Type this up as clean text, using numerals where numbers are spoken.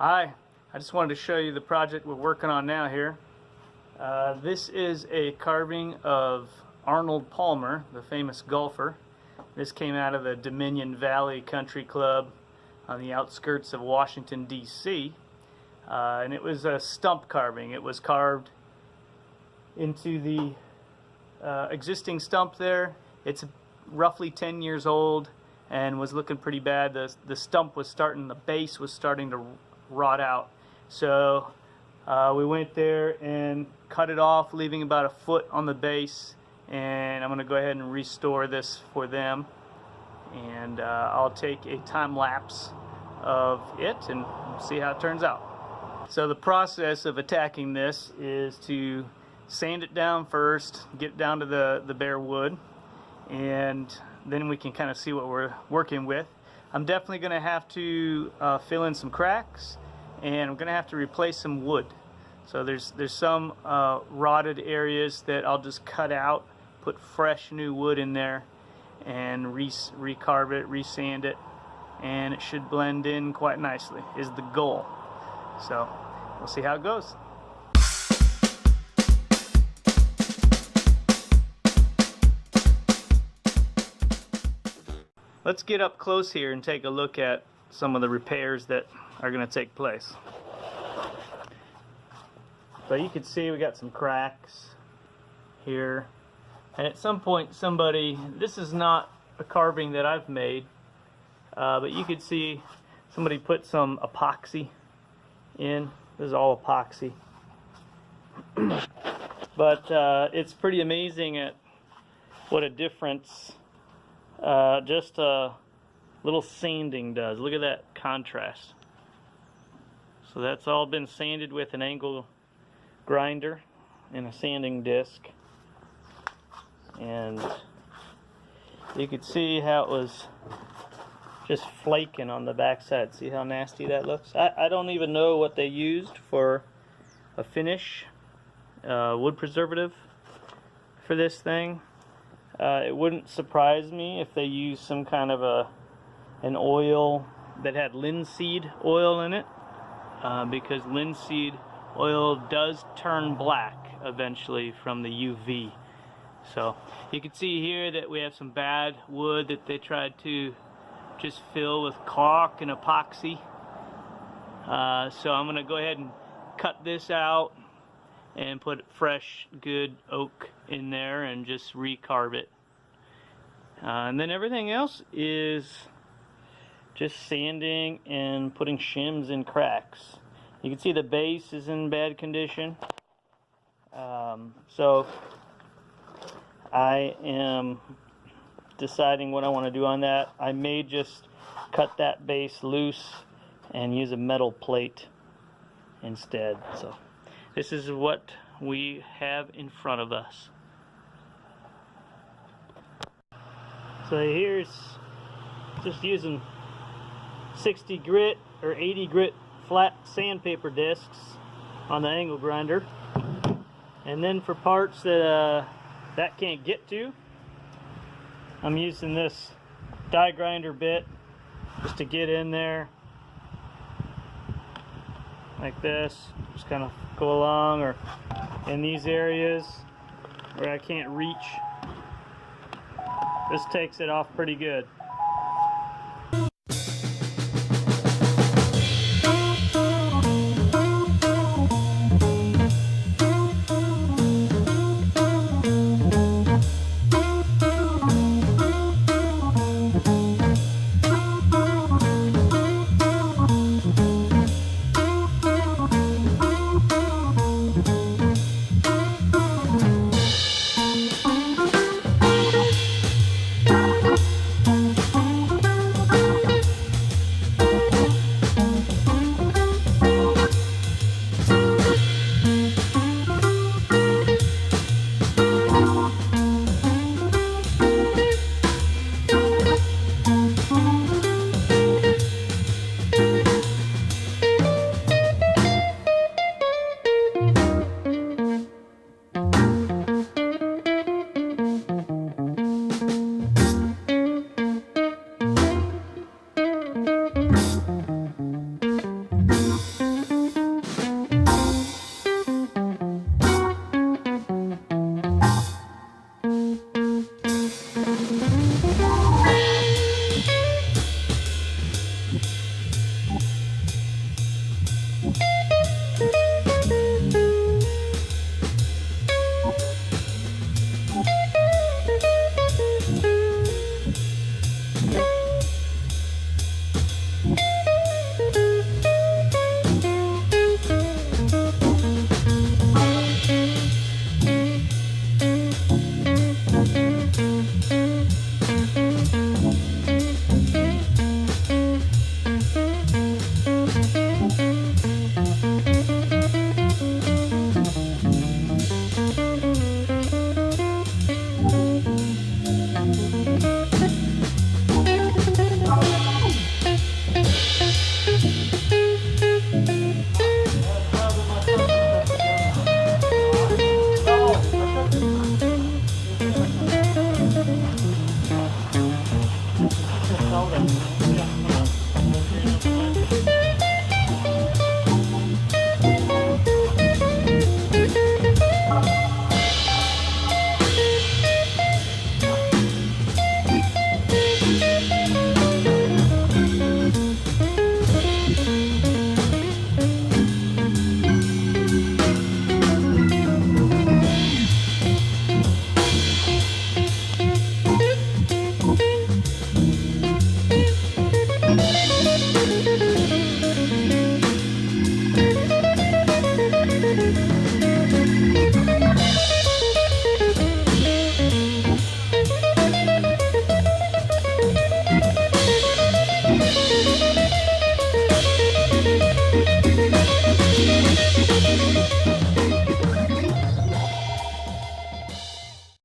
Hi, I just wanted to show you the project we're working on now here. This is a carving of Arnold Palmer, the famous golfer. This came out of the Dominion Valley Country Club on the outskirts of Washington, D.C. And it was a stump carving. It was carved into the existing stump there. It's roughly 10 years old and was looking pretty bad. The stump was starting, the base was starting to rot out. So we went there and cut it off, leaving about a foot on the base, and I'm going to go ahead and restore this for them, and I'll take a time lapse of it and see how it turns out. So the process of attacking this is to sand it down first, get it down to the bare wood, and then we can kind of see what we're working with. I'm definitely going to have to fill in some cracks, and I'm going to have to replace some wood. So there's some rotted areas that I'll just cut out, put fresh new wood in there, and recarve it, resand it, and it should blend in quite nicely, is the goal. So we'll see how it goes. Let's get up close here and take a look at some of the repairs that are going to take place. So you can see we got some cracks here, and at some point somebody, this is not a carving that I've made, but you could see somebody put some epoxy in. This is all epoxy. But it's pretty amazing at what a difference just a little sanding does. Look at that contrast. So that's all been sanded with an angle grinder and a sanding disc, and you could see how it was just flaking on the backside. See how nasty that looks? I don't even know what they used for a finish, wood preservative for this thing. It wouldn't surprise me if they used some kind of an oil that had linseed oil in it, because linseed oil does turn black eventually from the UV. So you can see here that we have some bad wood that they tried to just fill with caulk and epoxy. So I'm going to go ahead and cut this out and put fresh good oak in there and just recarve it. And then everything else is just sanding and putting shims in cracks. You can see the base is in bad condition. So I am deciding what I want to do on that. I may just cut that base loose and use a metal plate instead. So this is what we have in front of us. So here's just using 60 grit or 80 grit flat sandpaper discs on the angle grinder, and then for parts that that can't get to, I'm using this die grinder bit just to get in there like this, just kind of go along, or in these areas where I can't reach, this takes it off pretty good. you.